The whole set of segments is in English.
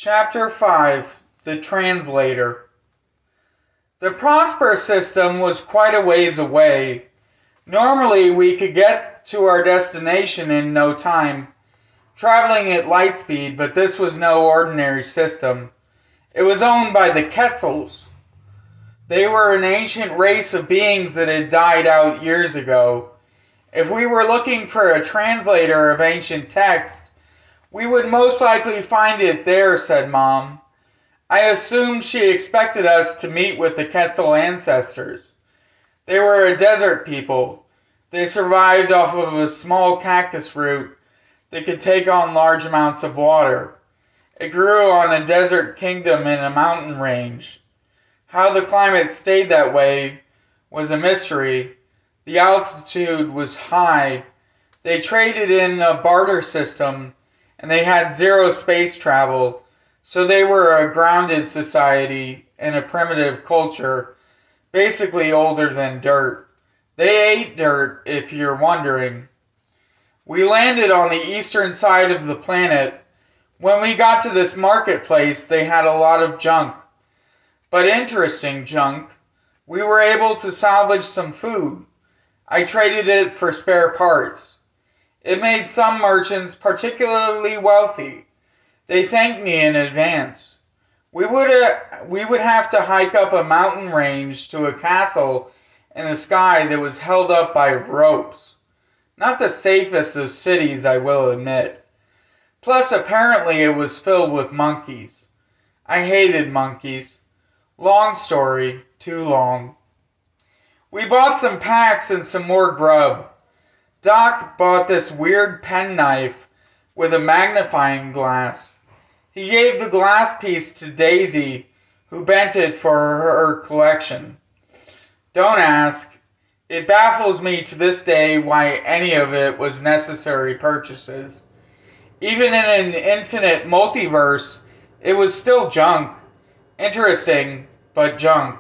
Chapter 5 The Translator. The Prosper system was quite a ways away. Normally we could get to our destination in no time, traveling at light speed, but this was no ordinary system. It was owned by the Quetzals. They were an ancient race of beings that had died out years ago. If we were looking for a translator of ancient text, we would most likely find it there, said Mom. I assumed she expected us to meet with the Quetzal ancestors. They were a desert people. They survived off of a small cactus root that could take on large amounts of water. It grew on a desert kingdom in a mountain range. How the climate stayed that way was a mystery. The altitude was high. They traded in a barter system, and they had zero space travel, so they were a grounded society and a primitive culture, basically older than dirt. They ate dirt, if you're wondering. We landed on the eastern side of the planet. When we got to this marketplace, they had a lot of junk. But interesting junk. We were able to salvage some food. I traded it for spare parts. It made some merchants particularly wealthy. They thanked me in advance. We would have to hike up a mountain range to a castle in the sky that was held up by ropes. Not the safest of cities, I will admit. Plus, apparently it was filled with monkeys. I hated monkeys. Long story, too long. We bought some packs and some more grub. Doc bought this weird penknife with a magnifying glass. He gave the glass piece to Daisy, who bent it for her collection. Don't ask. It baffles me to this day why any of it was necessary purchases. Even in an infinite multiverse, it was still junk. Interesting, but junk.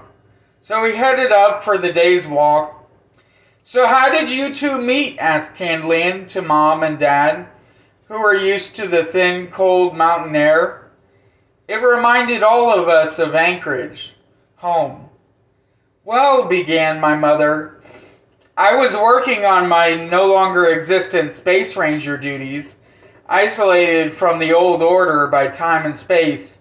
So we headed up for the day's walk. So how did you two meet? Asked Candelian to Mom and Dad, who were used to the thin, cold mountain air. It reminded all of us of Anchorage, home. Well, began my mother, I was working on my no longer existent Space Ranger duties, isolated from the old order by time and space,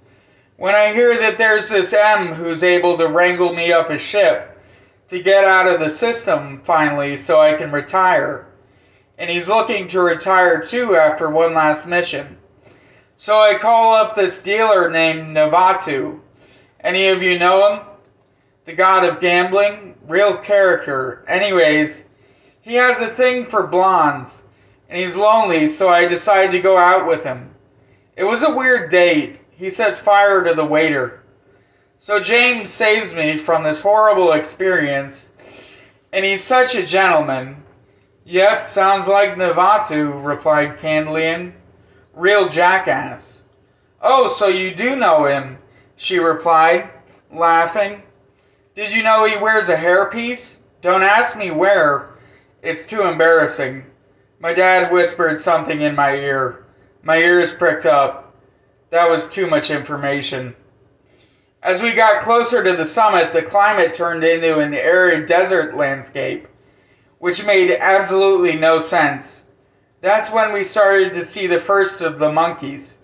when I hear that there's this M who's able to wrangle me up a ship to get out of the system finally so I can retire. And he's looking to retire too after one last mission. So I call up this dealer named Navatu. Any of you know him? The god of gambling? Real character. Anyways, he has a thing for blondes. And he's lonely, so I decide to go out with him. It was a weird date. He set fire to the waiter. So James saves me from this horrible experience, and he's such a gentleman. Yep, sounds like Navatu, replied Candelian. Real jackass. Oh, so you do know him, she replied, laughing. Did you know he wears a hairpiece? Don't ask me where. It's too embarrassing. My dad whispered something in my ear. My ears pricked up. That was too much information. As we got closer to the summit, the climate turned into an arid desert landscape, which made absolutely no sense. That's when we started to see the first of the monkeys.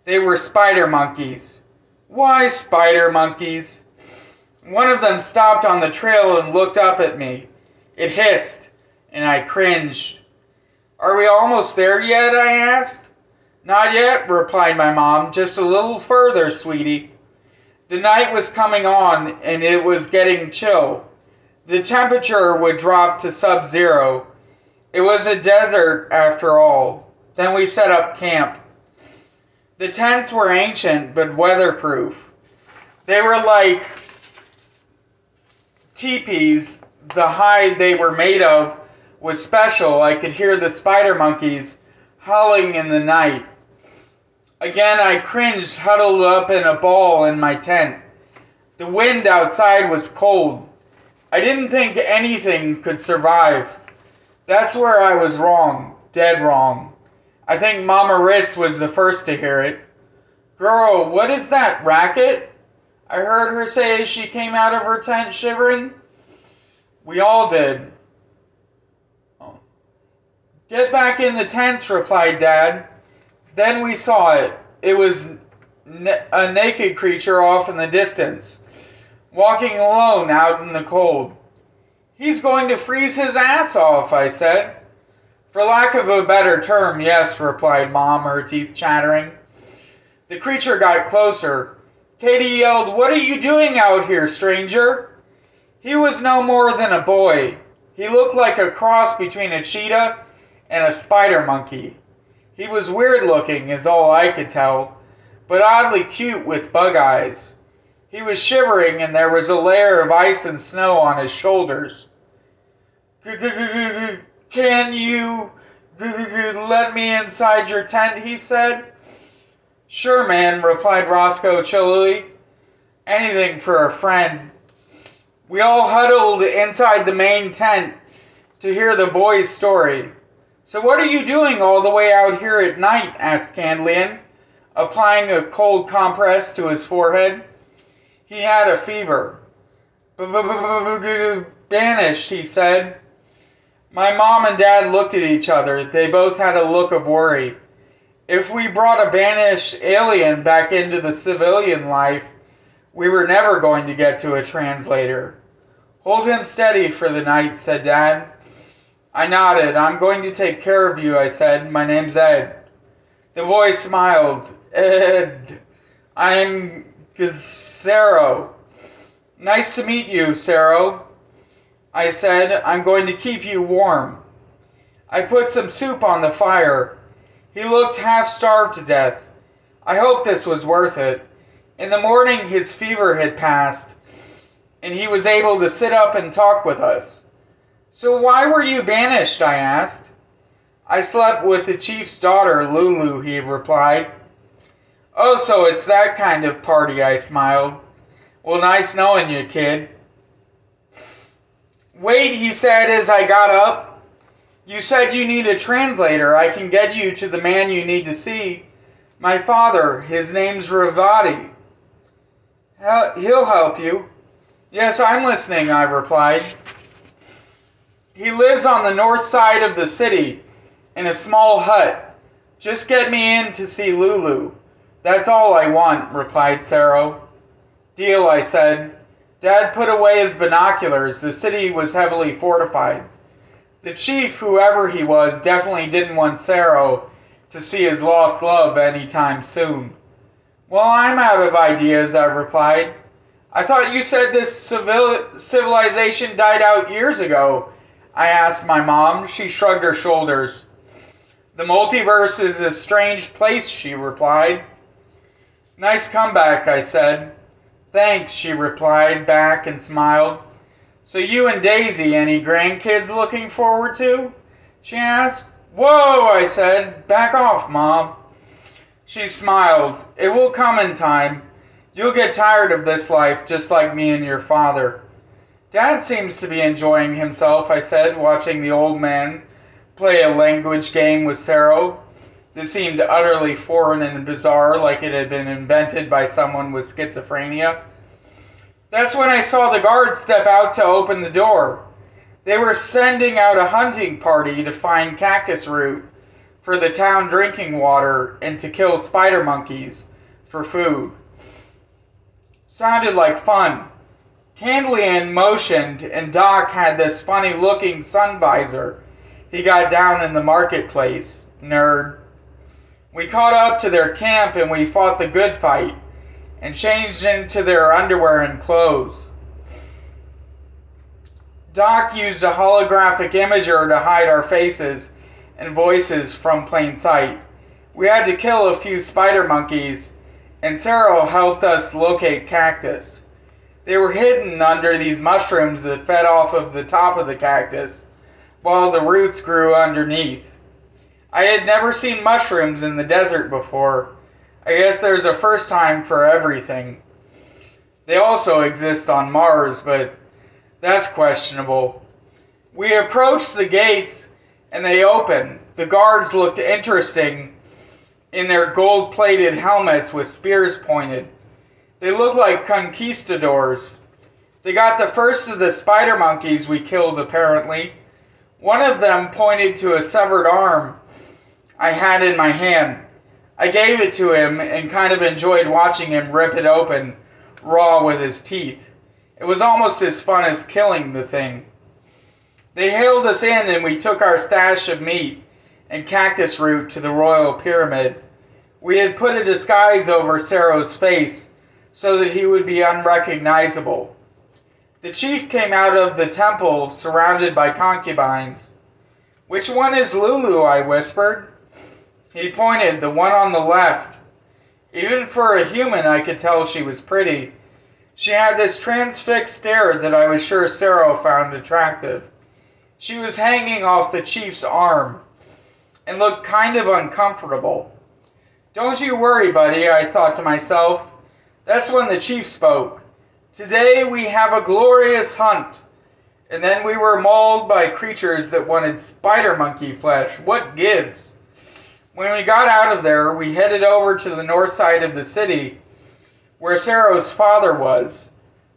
They were spider monkeys. Why spider monkeys? One of them stopped on the trail and looked up at me. It hissed, and I cringed. Are we almost there yet? I asked. Not yet, replied my mom. Just a little further, sweetie. The night was coming on, and it was getting chill. The temperature would drop to sub-zero. It was a desert, after all. Then we set up camp. The tents were ancient, but weatherproof. They were like teepees. The hide they were made of was special. I could hear the spider monkeys howling in the night. Again, I cringed, huddled up in a ball in my tent. The wind outside was cold. I didn't think anything could survive. That's where I was wrong, dead wrong. I think Mama Ritz was the first to hear it. Girl, what is that, racket? I heard her say as she came out of her tent shivering. We all did. Oh. Get back in the tents, replied Dad. Then we saw it. It was a naked creature off in the distance, walking alone out in the cold. He's going to freeze his ass off, I said. For lack of a better term, yes, replied Mom, her teeth chattering. The creature got closer. Katie yelled, "What are you doing out here, stranger?" He was no more than a boy. He looked like a cross between a cheetah and a spider monkey. He was weird looking, is all I could tell, but oddly cute with bug eyes. He was shivering and there was a layer of ice and snow on his shoulders. "Can you let me inside your tent?" he said. "Sure, man," replied Roscoe chillily. "Anything for a friend." We all huddled inside the main tent to hear the boy's story. "So what are you doing all the way out here at night?" asked Candlian, applying a cold compress to his forehead. He had a fever. "Banished," he said. My mom and Dad looked at each other. They both had a look of worry. If we brought a banished alien back into the civilian life, we were never going to get to a translator. "Hold him steady for the night," said Dad. I nodded. "I'm going to take care of you," I said. "My name's Ed." The boy smiled. "Ed, I'm Cero." "Nice to meet you, Cero," I said. "I'm going to keep you warm." I put some soup on the fire. He looked half-starved to death. I hoped this was worth it. In the morning his fever had passed, and he was able to sit up and talk with us. "So why were you banished?" I asked. "I slept with the chief's daughter, Lulu," he replied. "Oh, so it's that kind of party," I smiled. "Well, nice knowing you, kid." "Wait," he said as I got up. "You said you need a translator. I can get you to the man you need to see. My father, his name's Ravati. He'll help you." "Yes, I'm listening," I replied. "He lives on the north side of the city, in a small hut. Just get me in to see Lulu. That's all I want," replied Cero. "Deal," I said. Dad put away his binoculars. The city was heavily fortified. The chief, whoever he was, definitely didn't want Cero to see his lost love anytime soon. "Well, I'm out of ideas," I replied. "I thought you said this civilization died out years ago," I asked my mom. She shrugged her shoulders. "The multiverse is a strange place," she replied. "Nice comeback," I said. "Thanks," she replied back and smiled. "So you and Daisy, any grandkids looking forward to?" she asked. "Whoa," I said. "Back off, Mom." She smiled. "It will come in time. You'll get tired of this life just like me and your father." "Dad seems to be enjoying himself," I said, watching the old man play a language game with Cero. This seemed utterly foreign and bizarre, like it had been invented by someone with schizophrenia. That's when I saw the guards step out to open the door. They were sending out a hunting party to find cactus root for the town drinking water and to kill spider monkeys for food. Sounded like fun. Candlian motioned, and Doc had this funny-looking sun visor he got down in the marketplace. Nerd. We caught up to their camp and we fought the good fight and changed into their underwear and clothes. Doc used a holographic imager to hide our faces and voices from plain sight. We had to kill a few spider monkeys, and Cero helped us locate cactus. They were hidden under these mushrooms that fed off of the top of the cactus, while the roots grew underneath. I had never seen mushrooms in the desert before. I guess there's a first time for everything. They also exist on Mars, but that's questionable. We approached the gates and they opened. The guards looked interesting in their gold-plated helmets with spears pointed. They looked like conquistadors. They got the first of the spider monkeys we killed, apparently. One of them pointed to a severed arm I had in my hand. I gave it to him and kind of enjoyed watching him rip it open raw with his teeth. It was almost as fun as killing the thing. They hailed us in and we took our stash of meat and cactus root to the royal pyramid. We had put a disguise over Cero's face so that he would be unrecognizable. The chief came out of the temple surrounded by concubines. "Which one is Lulu?" I whispered. He pointed, "The one on the left." Even for a human I could tell she was pretty. She had this transfixed stare that I was sure Cero found attractive. She was hanging off the chief's arm and looked kind of uncomfortable. "Don't you worry, buddy," I thought to myself. That's when the chief spoke. "Today we have a glorious hunt." And then we were mauled by creatures that wanted spider monkey flesh. What gives? When we got out of there, we headed over to the north side of the city, where Cero's father was.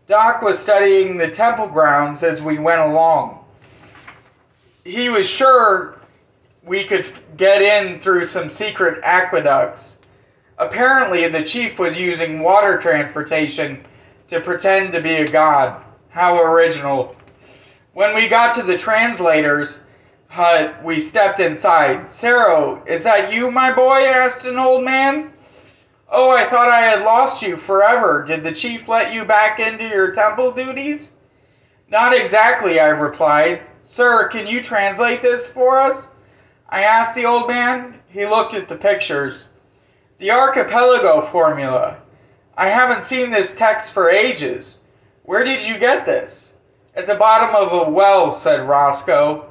Doc was studying the temple grounds as we went along. He was sure we could get in through some secret aqueducts. Apparently, the chief was using water transportation to pretend to be a god. How original. When we got to the translator's hut, we stepped inside. "Cero, is that you, my boy?" asked an old man. "Oh, I thought I had lost you forever. Did the chief let you back into your temple duties?" "Not exactly," I replied. "Sir, can you translate this for us?" I asked the old man. He looked at the pictures. "The Archipelago Formula. I haven't seen this text for ages. Where did you get this?" "At the bottom of a well," said Roscoe.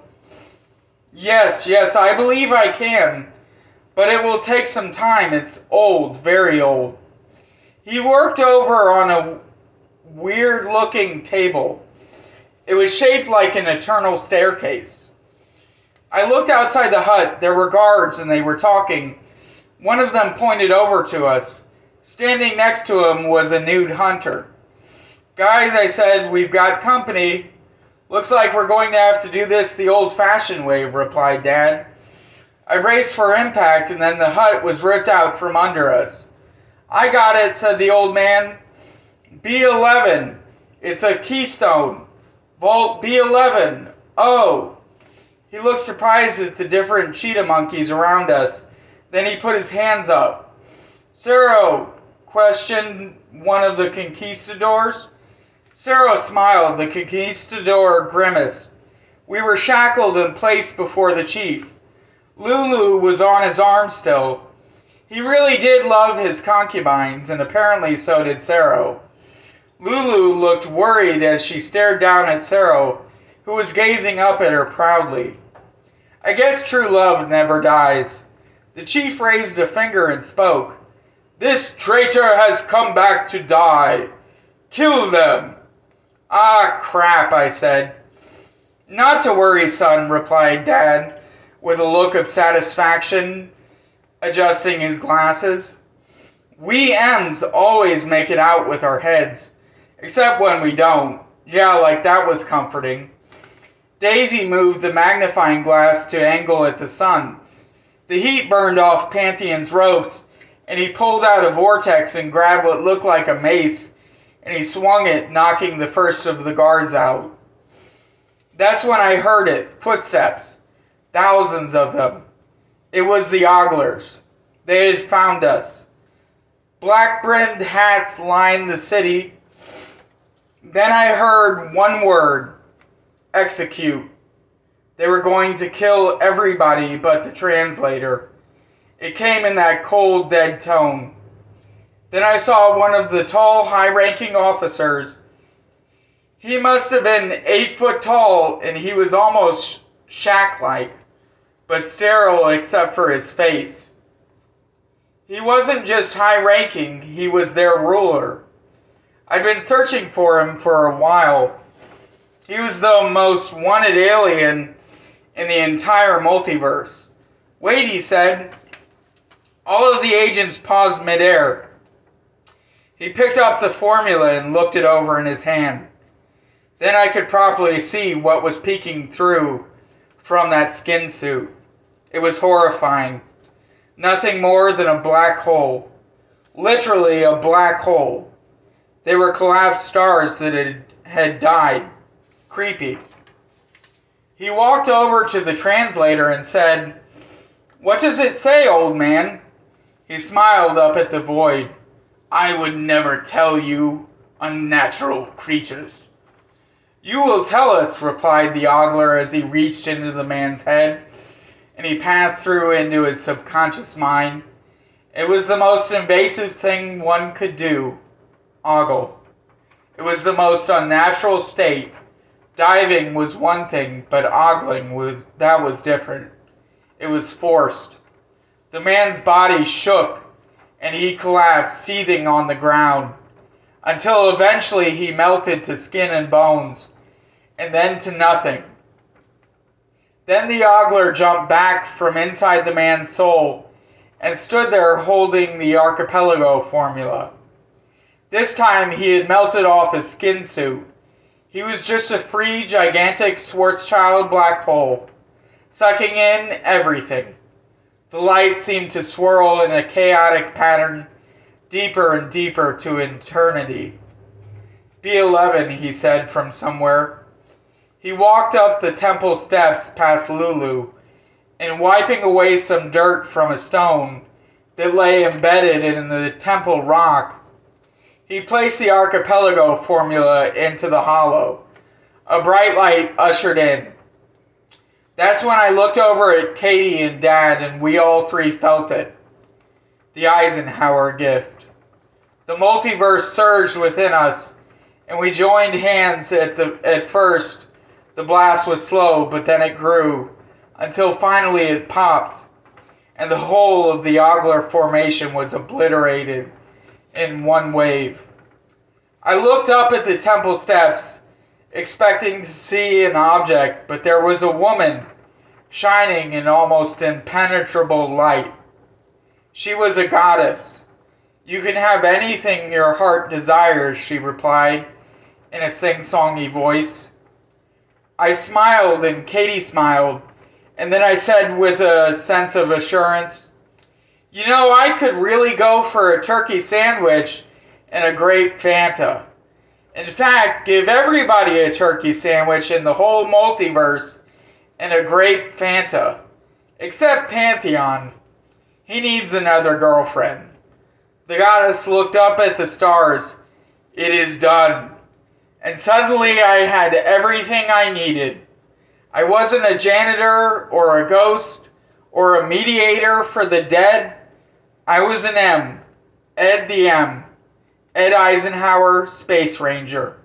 Yes, I believe I can. But it will take some time. It's old, very old." He worked over on a weird-looking table. It was shaped like an eternal staircase. I looked outside the hut. There were guards and they were talking. One of them pointed over to us. Standing next to him was a nude hunter. "Guys," I said, "we've got company." "Looks like we're going to have to do this the old-fashioned way," replied Dad. I braced for impact and then the hut was ripped out from under us. "I got it," said the old man. "B11. It's a keystone. Vault B11. Oh." He looked surprised at the different cheetah monkeys around us. Then he put his hands up. "Cero?" questioned one of the conquistadors. Cero smiled. The conquistador grimaced. We were shackled and placed before the chief. Lulu was on his arm still. He really did love his concubines, and apparently so did Cero. Lulu looked worried as she stared down at Cero, who was gazing up at her proudly. I guess true love never dies. The chief raised a finger and spoke. "This traitor has come back to die. Kill them." "Ah, crap," I said. "Not to worry, son," replied Dad, with a look of satisfaction, adjusting his glasses. "We M's always make it out with our heads, except when we don't. Yeah, like that was comforting." Daisy moved the magnifying glass to angle at the sun. The heat burned off Pantheon's ropes, and he pulled out a vortex and grabbed what looked like a mace, and he swung it, knocking the first of the guards out. That's when I heard it. Footsteps. Thousands of them. It was the oglers. They had found us. Black-brimmed hats lined the city. Then I heard one word. Execute. They were going to kill everybody but the translator. It came in that cold, dead tone. Then I saw one of the tall, high-ranking officers. He must have been 8 foot tall, and he was almost Shaq-like, but sterile except for his face. He wasn't just high-ranking, he was their ruler. I'd been searching for him for a while. He was the most wanted alien in the entire multiverse. "Wait," he said. All of the agents paused midair. He picked up the formula and looked it over in his hand. Then I could properly see what was peeking through from that skin suit. It was horrifying. Nothing more than a black hole. Literally a black hole. They were collapsed stars that had died. Creepy. He walked over to the translator and said, "What does it say, old man?" He smiled up at the void. "I would never tell you, unnatural creatures." "You will tell us," replied the ogler as he reached into the man's head, and he passed through into his subconscious mind. It was the most invasive thing one could do. Ogle. It was the most unnatural state. Diving was one thing, but ogling was different. It was forced. The man's body shook, and he collapsed, seething on the ground, until eventually he melted to skin and bones, and then to nothing. Then the ogler jumped back from inside the man's soul and stood there holding the Archipelago Formula. This time he had melted off his skin suit. He was just a free, gigantic Schwarzschild black hole, sucking in everything. The light seemed to swirl in a chaotic pattern, deeper and deeper to eternity. "B11, he said from somewhere. He walked up the temple steps past Lulu, and wiping away some dirt from a stone that lay embedded in the temple rock, he placed the Archipelago Formula into the hollow. A bright light ushered in. That's when I looked over at Katie and Dad, and we all three felt it. The Eisenhower gift. The multiverse surged within us, and we joined hands at first. The blast was slow, but then it grew, until finally it popped, and the whole of the ogler formation was obliterated in one wave. I looked up at the temple steps, expecting to see an object, but there was a woman, shining in almost impenetrable light. She was a goddess. "You can have anything your heart desires," she replied, in a sing-songy voice. I smiled and Katie smiled, and then I said with a sense of assurance, "You know, I could really go for a turkey sandwich and a grape Fanta. In fact, give everybody a turkey sandwich in the whole multiverse and a grape Fanta. Except Pantheon. He needs another girlfriend." The goddess looked up at the stars. "It is done." And suddenly I had everything I needed. I wasn't a janitor or a ghost or a mediator for the dead. I was an M. Ed the M. Ed Eisenhower, Space Ranger.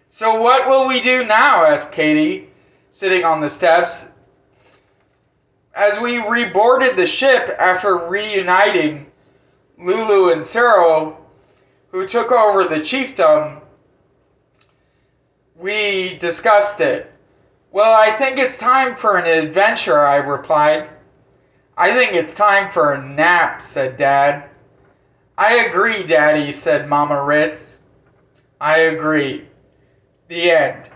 "So what will we do now?" asked Katie, sitting on the steps. As we reboarded the ship after reuniting, Lulu and Cyril, who took over the chiefdom, we discussed it. "Well, I think it's time for an adventure," I replied. "I think it's time for a nap," said Dad. "I agree, Daddy," said Mama Ritz. "I agree." The end.